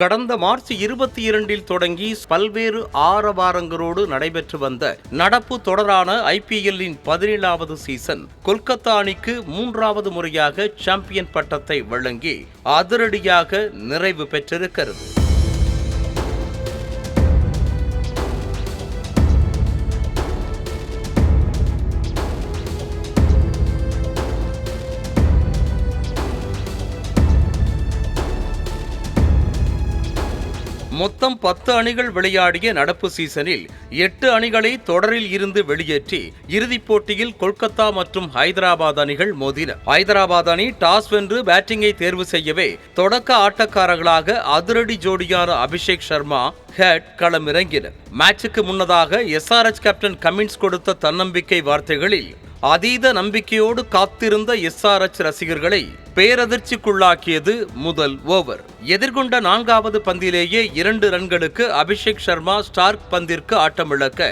கடந்த மார்ச் 22 தொடங்கி பல்வேறு ஆரவாரங்களோடு நடைபெற்று வந்த நடப்பு தொடரான IPL-இன் 17வது சீசன் கொல்கத்தா அணிக்கு 3வது முறையாக சாம்பியன் பட்டத்தை வழங்கி அதிரடியாக நிறைவு பெற்றிருக்கிறது. மொத்தம் 10 அணிகள் விளையாடிய நடப்பு சீசனில் 8 அணிகளை தொடரில் இருந்து வெளியேற்றி இறுதிப் போட்டியில் கொல்கத்தா மற்றும் ஹைதராபாத் அணிகள் மோதின. ஹைதராபாத் அணி டாஸ் வென்று பேட்டிங்கை தேர்வு செய்யவே தொடக்க ஆட்டக்காரர்களாக அதிரடி ஜோடியான அபிஷேக் சர்மா, ஹேட் களமிறங்கினர். மேட்சுக்கு முன்னதாக SRH கேப்டன் கமின்ஸ் கொடுத்த தன்னம்பிக்கை வார்த்தைகளில் அதீத நம்பிக்கையோடு காத்திருந்த SRH ரசிகர்களை பேரதிர்ச்சிக்குள்ளாக்கியது முதல் ஓவர். எதிர்கொண்ட 4வது பந்திலேயே 2 ரன்களுக்கு அபிஷேக் சர்மா ஸ்டார்க் பந்திற்கு ஆட்டமிழக்க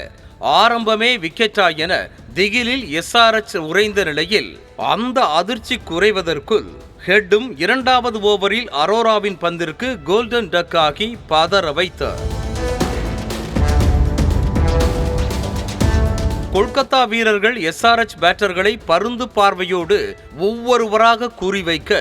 ஆரம்பமே விக்கெட்டா என திகிலில் SRH உறைந்த நிலையில் அந்த அதிர்ச்சி குறைவதற்குள் ஹெட்டும் 2வது ஓவரில் அரோராவின் பந்திற்கு கோல்டன் டக் ஆகி பதற வைத்தார். கொல்கத்தா வீரர்கள் SRH பேட்டர்களை பருந்து பார்வையோடு ஒவ்வொருவராக குறிவைக்க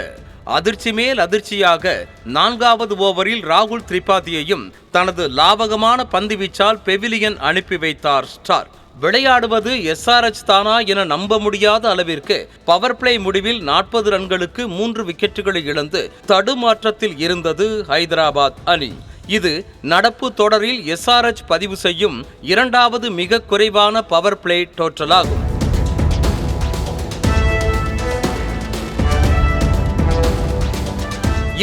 அதிர்ச்சி மேல் அதிர்ச்சியாக 4வது ஓவரில் ராகுல் திரிபாதியையும் தனது லாபகமான பந்துவீச்சால் பெவிலியன் அனுப்பி வைத்தார் ஸ்டார். விளையாடுவது SRH தானா என நம்ப முடியாத அளவிற்கு பவர் பிளே முடிவில் 40 ரன்களுக்கு 3 விக்கெட்டுகளை இழந்து தடுமாற்றத்தில் இருந்தது ஹைதராபாத் அணி. இது நடப்பு தொடரில் SRH பதிவு செய்யும் 2வது மிக குறைவான பவர் பிளே டோட்டலாகும்.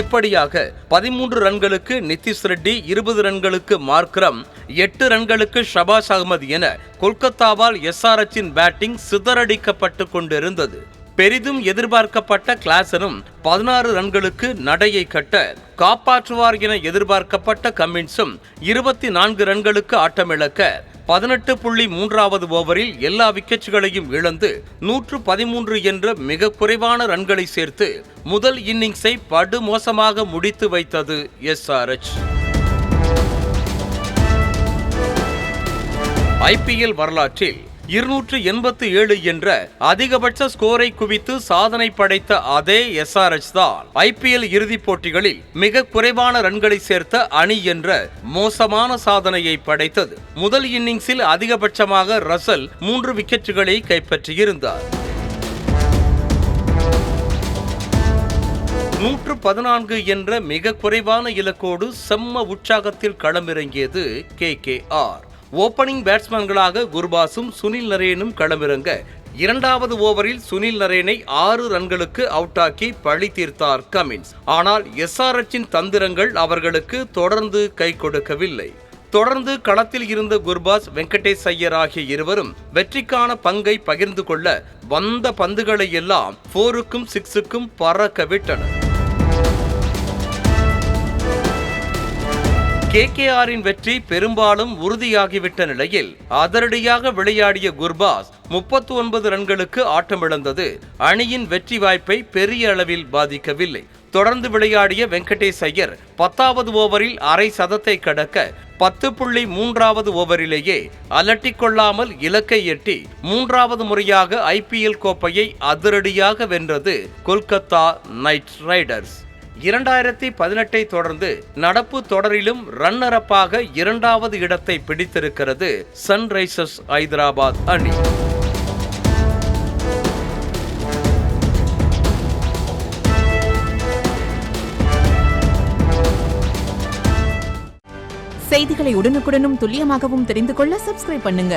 இப்படியாக 13 ரன்களுக்கு நிதிஷ் ரெட்டி, 20 ரன்களுக்கு மார்க்ரம், 8 ரன்களுக்கு ஷபாஸ் அகமது என கொல்கத்தாவால் SRH-இன் பேட்டிங் சிதறடிக்கப்பட்டு கொண்டிருந்தது. பெரிதும் எதிர்பார்க்கப்பட்ட கிளாசனும் 16 ரன்களுக்கு நடையை கட்ட காப்பாற்றுவார் என எதிர்பார்க்கப்பட்ட கமின்ஸும் 24 ரன்களுக்கு ஆட்டமிழக்க 18.3வது ஓவரில் எல்லா விக்கெட்டுகளையும் இழந்து 113 என்ற மிக குறைவான ரன்களை சேர்த்து முதல் இன்னிங்ஸை படுமோசமாக முடித்து வைத்தது SRH. IPL வரலாற்றில் 287 என்ற அதிகபட்ச ஸ்கோரை குவித்து சாதனை படைத்த அதே SRH தான் IPL இறுதிப் போட்டிகளில் மிக குறைவான ரன்களை சேர்த்த அணி என்ற மோசமான சாதனையை படைத்தது. முதல் இன்னிங்ஸில் அதிகபட்சமாக ரசல் 3 விக்கெட்டுகளை கைப்பற்றியிருந்தார். 114 என்ற மிக குறைவான இலக்கோடு செம்ம உற்சாகத்தில் களமிறங்கியது KKR. ஓப்பனிங் பேட்ஸ்மேன்களாக குர்பாஸும் சுனில் நரேனும் களமிறங்க 2வது ஓவரில் சுனில் நரேனை 6 ரன்களுக்கு அவுட்டாக்கி பழி தீர்த்தார் கமின்ஸ். ஆனால் SRH-இன் தந்திரங்கள் அவர்களுக்கு தொடர்ந்து கை கொடுக்கவில்லை. தொடர்ந்து களத்தில் இருந்த குர்பாஸ், வெங்கடேஷ் ஐயர் ஆகிய இருவரும் வெற்றிக்கான பங்கை பகிர்ந்து கொள்ள வந்த பந்துகளை எல்லாம் 4க்கும் 6க்கும் பறக்க விட்டனர். KKR-இன் வெற்றி பெரும்பாலும் உறுதியாகிவிட்ட நிலையில் அதிரடியாக விளையாடிய குர்பாஸ் 39 ரன்களுக்கு ஆட்டமிழந்தது அணியின் வெற்றி வாய்ப்பை பெரிய அளவில் பாதிக்கவில்லை. தொடர்ந்து விளையாடிய வெங்கடேஷ் ஐயர் 10வது ஓவரில் அரை சதத்தை கடக்க 10.3வது ஓவரிலேயே அலட்டிக்கொள்ளாமல் இலக்கை எட்டி 3வது முறையாக IPL கோப்பையை அதிரடியாக வென்றது கொல்கத்தா நைட் ரைடர்ஸ். 2018 தொடர்ந்து நடப்பு தொடரிலும் ரன்னர் அப்பாக 2வது இடத்தை பிடித்திருக்கிறது சன்ரைசர்ஸ் ஹைதராபாத் அணி. செய்திகளை உடனுக்குடனும் துல்லியமாகவும் தெரிந்து கொள்ள சப்ஸ்கிரைப் பண்ணுங்க.